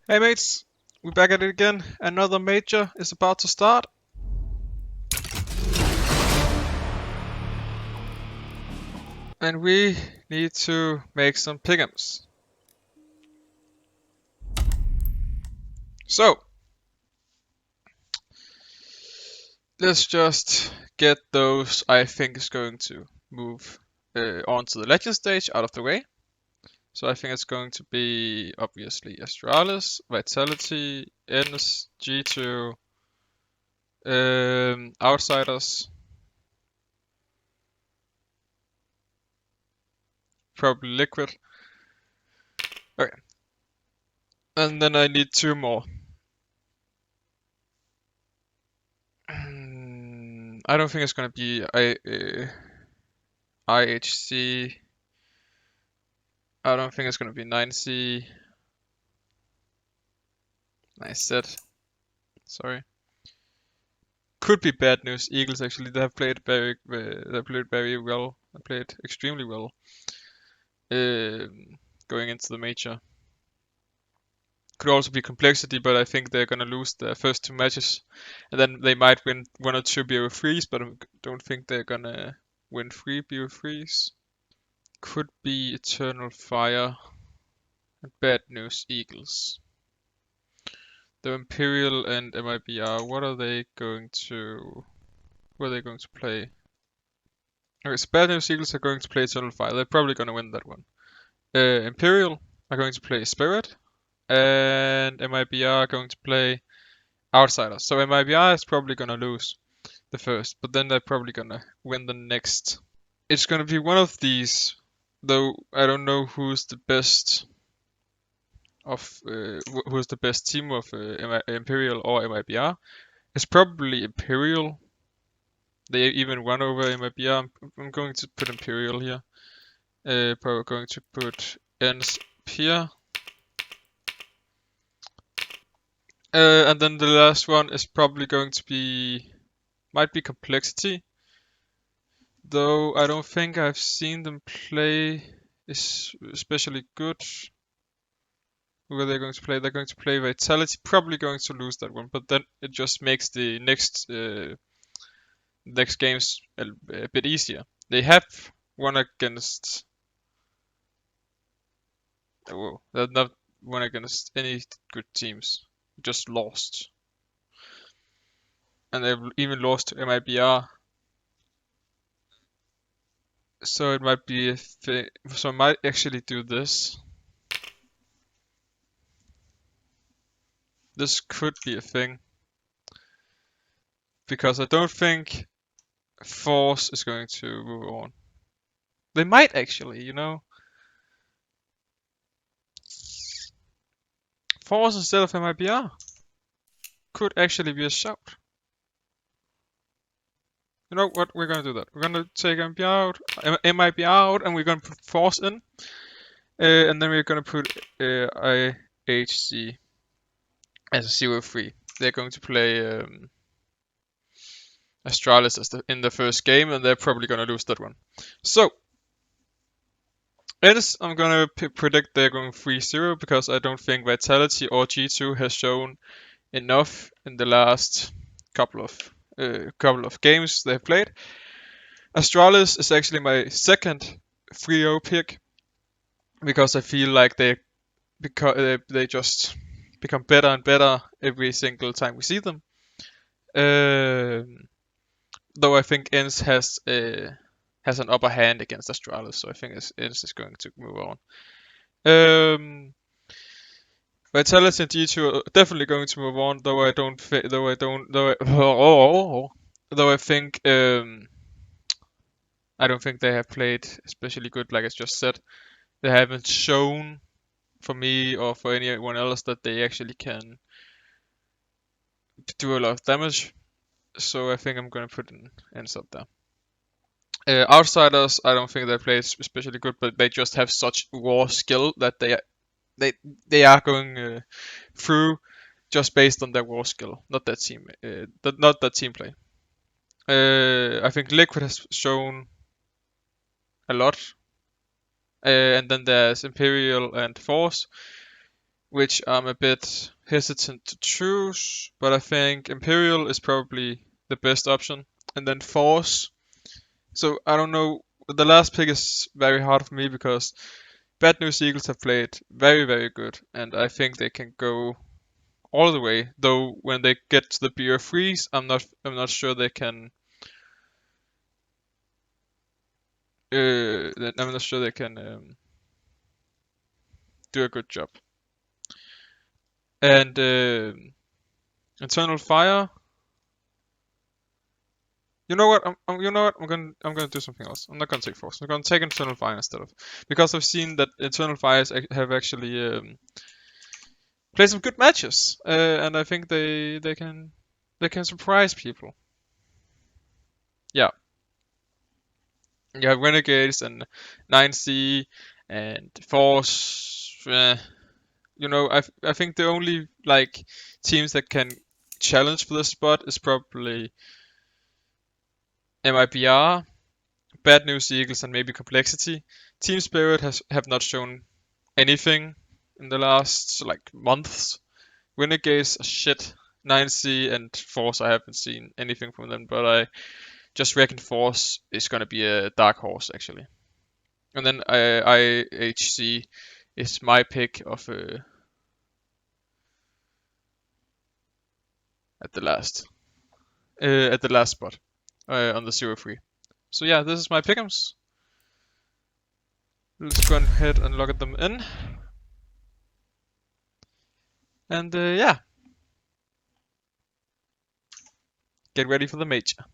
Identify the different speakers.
Speaker 1: Hey mates, we're back at it again. Another major is about to start. And we need to make some PICKEMS. So, let's just get those I think is going to move on to the legend stage out of the way. So I think it's going to be obviously Astralis, Vitality, Ns, G2, Outsiders, probably Liquid. Okay. And then I need two more. I don't think it's gonna be IHC. I don't think it's gonna be 9C. Nice set. Sorry. Could be bad news. Eagles actually they have played very well. They played extremely well. Going into the major. Could also be complexity, but I think they're gonna lose their first two matches, and then they might win one or two BO3s, but I don't think they're gonna win 3 BO3s. Could be Eternal Fire and bad news Eagles. The Imperial and MIBR, where are they going to play? Okay, so bad news Eagles are going to play Eternal Fire. They're probably gonna win that one. Imperial are going to play Spirit, and MIBR are going to play Outsiders. So MIBR is probably gonna lose the first, but then they're probably gonna win the next. It's gonna be one of these, though I don't know who's the best who's the best team of Imperial or MIBR. It's probably Imperial. They even won over MIBR. I'm going to put Imperial here. Probably going to put Ens here. And then the last one is probably going to be, might be Complexity. Though I don't think I've seen them play is especially good. Who are they going to play? They're going to play Vitality. Probably going to lose that one, but then it just makes the next games a bit easier. They have won against. Oh, they've not won against any good teams. Just lost, and they've even lost to MIBR. So it might be a thing. So I might actually do this. This could be a thing. Because I don't think Force is going to move on. They might actually, you know. Force instead of MIBR could actually be a shout. You know what? We're gonna do that. We're gonna take MIBR out, and we're gonna put Force in, and then we're gonna put IHC as a 0-3. They're going to play Astralis in the first game, and they're probably gonna lose that one. So. I'm gonna predict they're going 3-0 because I don't think Vitality or G2 has shown enough in the last couple of games they've played. Astralis is actually my second 3-0 pick because I feel like they just become better and better every single time we see them. Though I think Ens has an upper hand against Astralis, so I think Ens is going to move on. Vitality and G2 are definitely going to move on, though I think I don't think they have played especially good, like I just said. They haven't shown for me or for anyone else that they actually can do a lot of damage. So I think I'm gonna put an Ens up there. Outsiders, I don't think they play especially good, but they just have such raw skill that they are going through just based on their war skill, not that team, not that team play. I think Liquid has shown a lot, and then there's Imperial and Force, which I'm a bit hesitant to choose, but I think Imperial is probably the best option. And then Force. So I don't know. The last pick is very hard for me because Bad News Eagles have played very, very good, and I think they can go all the way. Though when they get to the BR freeze, I'm not sure they can. I'm not sure they can do a good job. And Eternal Fire. You know what? You know what? I'm gonna do something else. I'm not gonna take Force. I'm gonna take Eternal Fire instead of, because I've seen that Eternal Fires have actually played some good matches, and I think they can surprise people. Yeah, you have Renegades and 9C and Force. You know, I think the only like teams that can challenge for this spot is probably MIBR, Bad News Eagles, and maybe Complexity. Team Spirit have not shown anything in the last like months. Renegades are shit. 9C and Force, I haven't seen anything from them, but I just reckon Force is gonna be a dark horse actually. And then IHC is my pick of at the last spot on the 0-3. So yeah, this is my pick'ems. Let's go ahead and log them in. And yeah, get ready for the major.